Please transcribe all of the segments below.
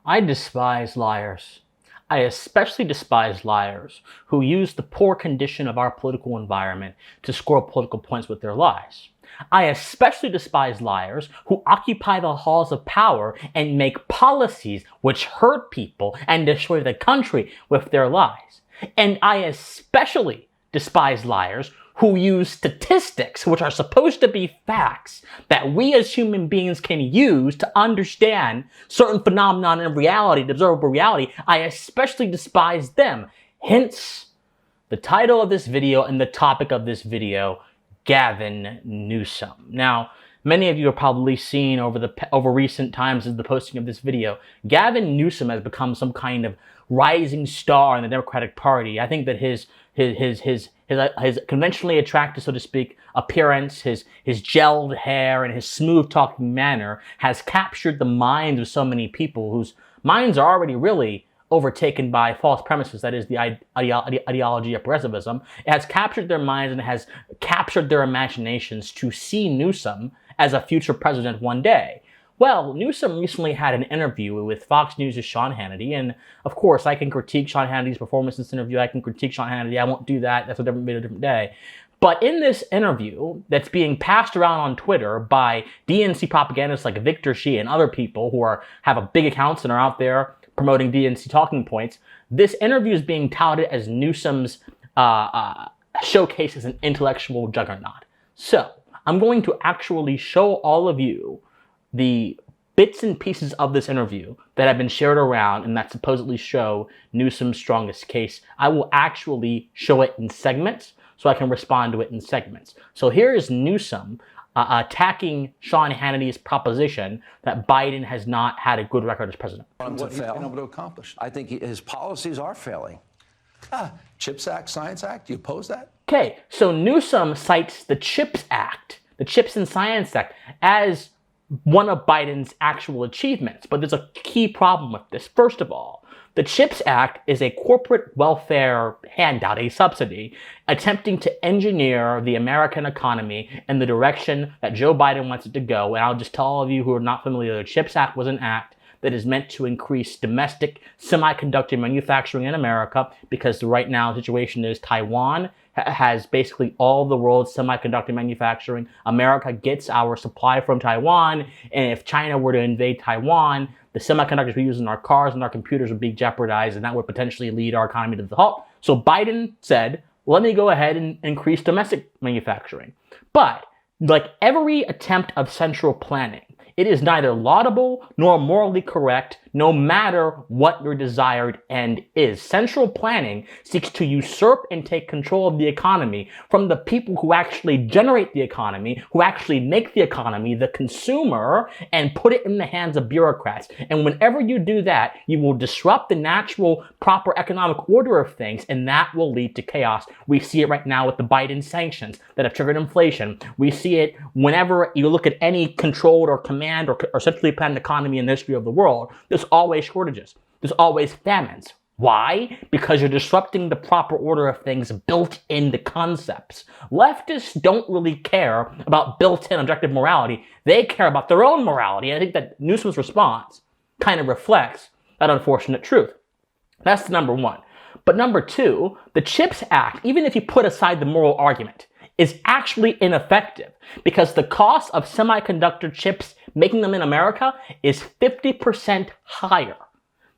I despise liars. I especially despise liars who use the poor condition of our political environment to score political points with their lies. I especially despise liars who occupy the halls of power and make policies which hurt people and destroy the country with their lies. And I especially despise liars who use statistics, which are supposed to be facts, that we as human beings can use to understand certain phenomenon in reality, the observable reality. I especially despise them. Hence, the title of this video and the topic of this video, Gavin Newsom. Now, many of you have probably seen over recent times as the posting of this video, Gavin Newsom has become some kind of rising star in the Democratic Party. I think that his conventionally attractive, so to speak, appearance, his gelled hair, and his smooth talking manner has captured the minds of so many people whose minds are already really overtaken by false premises, that is the ideology of progressivism. It has captured their minds and has captured their imaginations to see Newsom as a future president one day. Well, Newsom recently had an interview with Fox News' Sean Hannity, and of course, I can critique Sean Hannity's performance in this interview. I can critique Sean Hannity. I won't do that. That's a different video, different day. But in this interview that's being passed around on Twitter by DNC propagandists like Victor Shi and other people who have big accounts and are out there promoting DNC talking points, this interview is being touted as Newsom's showcase as an intellectual juggernaut. So, I'm going to actually show all of you the bits and pieces of this interview that have been shared around and that supposedly show Newsom's strongest case. I will actually show it in segments so I can respond to it in segments. So here is Newsom attacking Sean Hannity's proposition that Biden has not had a good record as president. What he's been able to accomplish. I think his policies are failing. CHIPS Act, Science Act, do you oppose that? Okay, so Newsom cites the CHIPS Act, the CHIPS and Science Act, as one of Biden's actual achievements. But there's a key problem with this. First of all, the CHIPS Act is a corporate welfare handout, a subsidy, attempting to engineer the American economy in the direction that Joe Biden wants it to go. And I'll just tell all of you who are not familiar, the CHIPS Act was an act that is meant to increase domestic semiconductor manufacturing in America, because right now the situation is Taiwan has basically all the world's semiconductor manufacturing. America gets our supply from Taiwan, and if China were to invade Taiwan, the semiconductors we use in our cars and our computers would be jeopardized, and that would potentially lead our economy to the halt. So Biden said, let me go ahead and increase domestic manufacturing. But like every attempt of central planning, it is neither laudable nor morally correct, no matter what your desired end is. Central planning seeks to usurp and take control of the economy from the people who actually generate the economy, who actually make the economy, the consumer, and put it in the hands of bureaucrats. And whenever you do that, you will disrupt the natural, proper economic order of things, and that will lead to chaos. We see it right now with the Biden sanctions that have triggered inflation. We see it whenever you look at any controlled or command or centrally planned economy in the history of the world. There's always shortages. There's always famines. Why? Because you're disrupting the proper order of things built in the concepts. Leftists don't really care about built-in objective morality. They care about their own morality. And I think that Newsom's response kind of reflects that unfortunate truth. That's number one. But number two, the CHIPS Act, even if you put aside the moral argument, is actually ineffective because the cost of semiconductor chips, making them in America, is 50% higher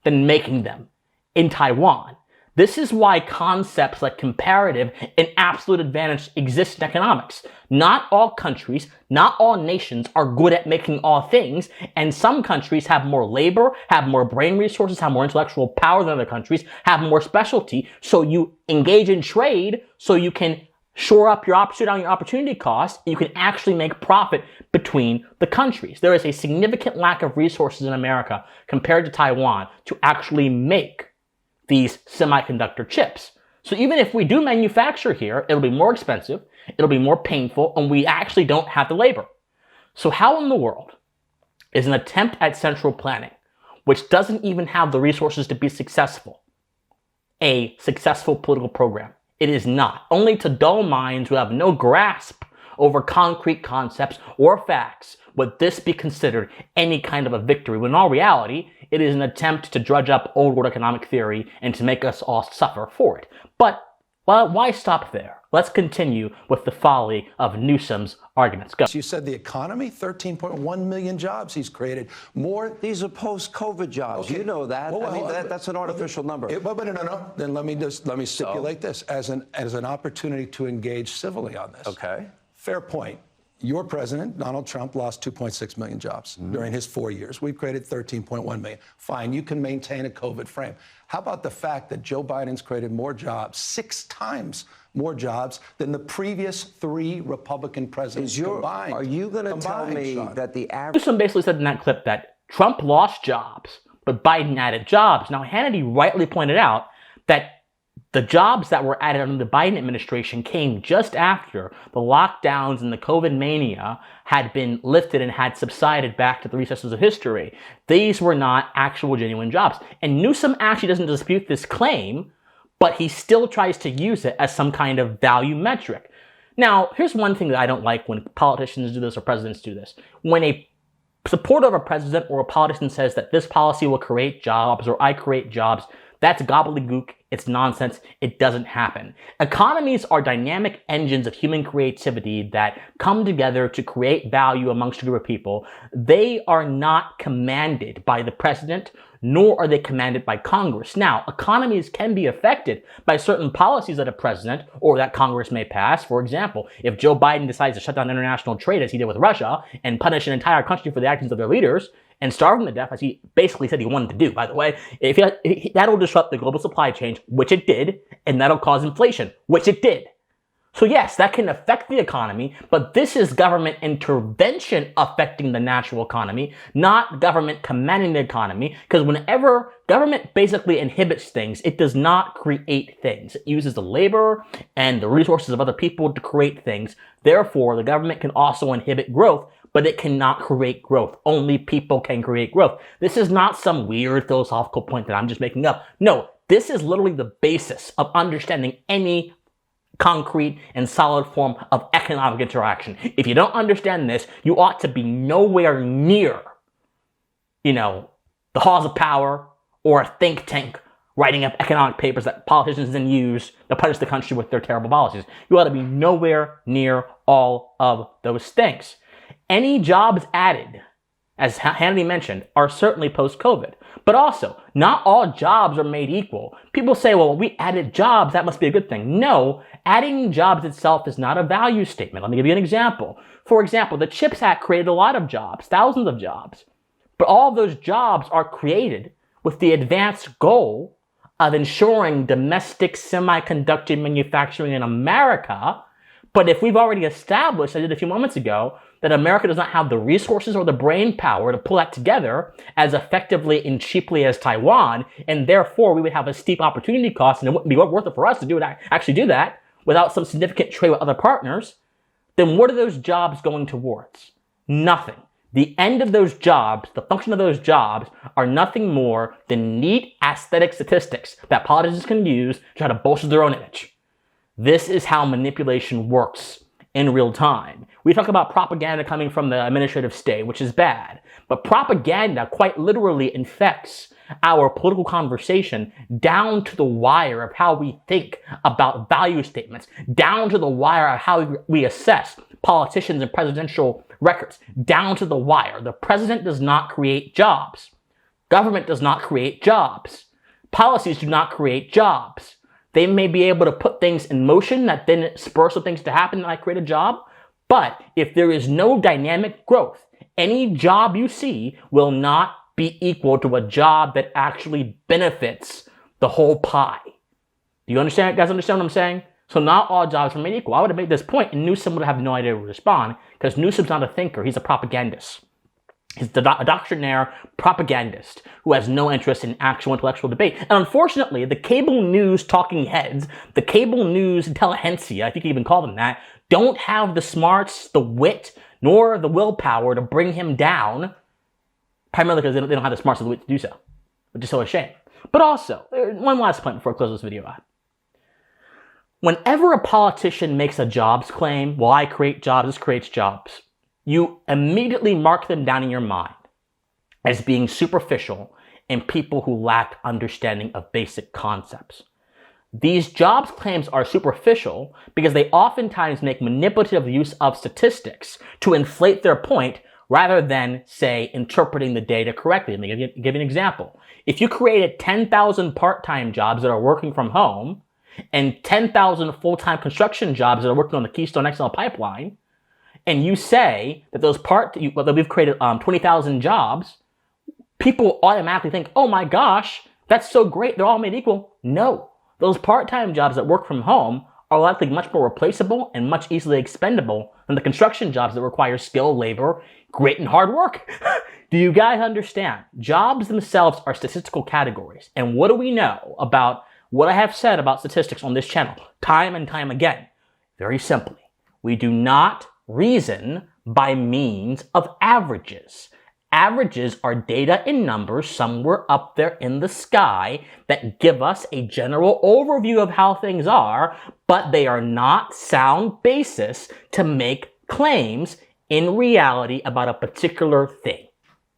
than making them in Taiwan. This is why concepts like comparative and absolute advantage exist in economics. Not all countries, not all nations are good at making all things, and some countries have more labor, have more brain resources, have more intellectual power than other countries, have more specialty, so you engage in trade so you can shore up your opportunity costs, you can actually make profit between the countries. There is a significant lack of resources in America compared to Taiwan to actually make these semiconductor chips. So even if we do manufacture here, it'll be more expensive, it'll be more painful, and we actually don't have the labor. So how in the world is an attempt at central planning, which doesn't even have the resources to be successful, a successful political program? It is not. Only to dull minds who have no grasp over concrete concepts or facts would this be considered any kind of a victory, when in all reality, It is an attempt to drudge up old world economic theory and to make us all suffer for it. But well, why stop there? Let's continue with the folly of Newsom's arguments. Go. You said the economy, 13.1 million jobs he's created. More. These are post-COVID jobs. Okay. You know that. That's an artificial number. No. Then let me stipulate this as an opportunity to engage civilly on this. Okay. Fair point. Your president, Donald Trump, lost 2.6 million jobs during his 4 years. We've created 13.1 million. Fine, you can maintain a COVID frame. How about the fact that Joe Biden's created more jobs, 6 times more jobs than the previous 3 Republican presidents combined? Are you going to tell me Sean, that the average... Newsom basically said in that clip that Trump lost jobs, but Biden added jobs. Now, Hannity rightly pointed out that the jobs that were added under the Biden administration came just after the lockdowns and the COVID mania had been lifted and had subsided back to the recesses of history. These were not actual genuine jobs. And Newsom actually doesn't dispute this claim, but he still tries to use it as some kind of value metric. Now, here's one thing that I don't like when politicians do this or presidents do this. When a supporter of a president or a politician says that this policy will create jobs or I create jobs, that's gobbledygook. It's nonsense. It doesn't happen. Economies are dynamic engines of human creativity that come together to create value amongst a group of people. They are not commanded by the president, nor are they commanded by Congress. Now, economies can be affected by certain policies that a president or that Congress may pass. For example, if Joe Biden decides to shut down international trade as he did with Russia and punish an entire country for the actions of their leaders, and starve them to death, as he basically said he wanted to do, by the way, that'll disrupt the global supply chain, which it did, and that'll cause inflation, which it did. So yes, that can affect the economy, but this is government intervention affecting the natural economy, not government commanding the economy, because whenever government basically inhibits things, it does not create things. It uses the labor and the resources of other people to create things. Therefore, the government can also inhibit growth, but it cannot create growth. Only people can create growth. This is not some weird philosophical point that I'm just making up. No, this is literally the basis of understanding any concrete and solid form of economic interaction. If you don't understand this, you ought to be nowhere near, the halls of power or a think tank writing up economic papers that politicians then use to punish the country with their terrible policies. You ought to be nowhere near all of those things. Any jobs added, as Hannity mentioned, are certainly post-COVID. But also, not all jobs are made equal. People say, well, we added jobs, that must be a good thing. No, adding jobs itself is not a value statement. Let me give you an example. For example, the CHIPS Act created a lot of jobs, thousands of jobs. But all of those jobs are created with the advanced goal of ensuring domestic semiconductor manufacturing in America. But if we've already established, I did a few moments ago, that America does not have the resources or the brain power to pull that together as effectively and cheaply as Taiwan, and therefore we would have a steep opportunity cost, and it wouldn't be worth it for us to actually do that without some significant trade with other partners, then what are those jobs going towards? Nothing. The end of those jobs, the function of those jobs, are nothing more than neat aesthetic statistics that politicians can use to try to bolster their own image. This is how manipulation works in real time. We talk about propaganda coming from the administrative state, which is bad. But propaganda quite literally infects our political conversation down to the wire of how we think about value statements, down to the wire of how we assess politicians and presidential records, down to the wire. The president does not create jobs. Government does not create jobs. Policies do not create jobs. They may be able to put things in motion that then spur some things to happen and I create a job. But if there is no dynamic growth, any job you see will not be equal to a job that actually benefits the whole pie. Do you understand? Guys understand what I'm saying? So not all jobs are made equal. I would have made this point and Newsom would have no idea to respond because Newsom's not a thinker. He's a propagandist. He's a doctrinaire propagandist who has no interest in actual intellectual debate. And unfortunately, the cable news talking heads, the cable news intelligentsia, I think you even call them that, don't have the smarts, the wit, nor the willpower to bring him down, primarily because they don't have the smarts or the wit to do so, which is so a shame. But also, one last point before I close this video out. Whenever a politician makes a jobs claim, well, I create jobs, this creates jobs, you immediately mark them down in your mind as being superficial and people who lack understanding of basic concepts. These jobs claims are superficial because they oftentimes make manipulative use of statistics to inflate their point rather than, say, interpreting the data correctly. Let me give you an example. If you created 10,000 part-time jobs that are working from home and 10,000 full-time construction jobs that are working on the Keystone XL pipeline, and you say that that we've created 20,000 jobs, people automatically think, oh my gosh, that's so great, they're all made equal. No. Those part-time jobs that work from home are likely much more replaceable and much easily expendable than the construction jobs that require skill, labor, grit, and hard work. Do you guys understand? Jobs themselves are statistical categories. And what do we know about what I have said about statistics on this channel time and time again? Very simply, we do not reason by means of averages. Averages are data in numbers somewhere up there in the sky that give us a general overview of how things are, but they are not sound basis to make claims in reality about a particular thing.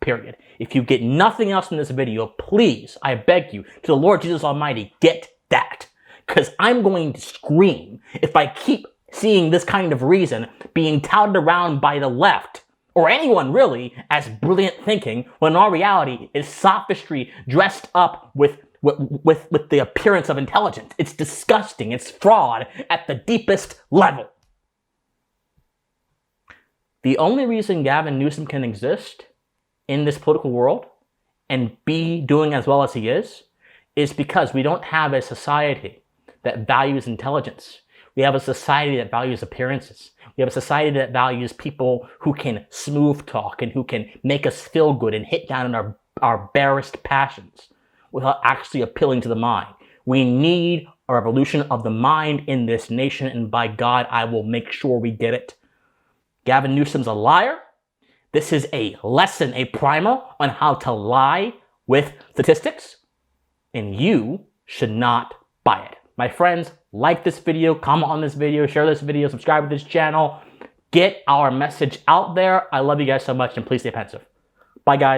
Period. If you get nothing else in this video, please, I beg you, to the Lord Jesus Almighty, get that. Because I'm going to scream if I keep seeing this kind of reason being touted around by the left, or anyone really, as brilliant thinking, when in all reality is sophistry dressed up with the appearance of intelligence. It's disgusting. It's fraud at the deepest level. The only reason Gavin Newsom can exist in this political world and be doing as well as he is because we don't have a society that values intelligence. We have a society that values appearances. We have a society that values people who can smooth talk and who can make us feel good and hit down in our barest passions without actually appealing to the mind. We need a revolution of the mind in this nation, and by God, I will make sure we get it. Gavin Newsom's a liar. This is a lesson, a primer on how to lie with statistics, and you should not buy it. My friends, like this video, comment on this video, share this video, subscribe to this channel. Get our message out there. I love you guys so much, and please stay pensive. Bye, guys.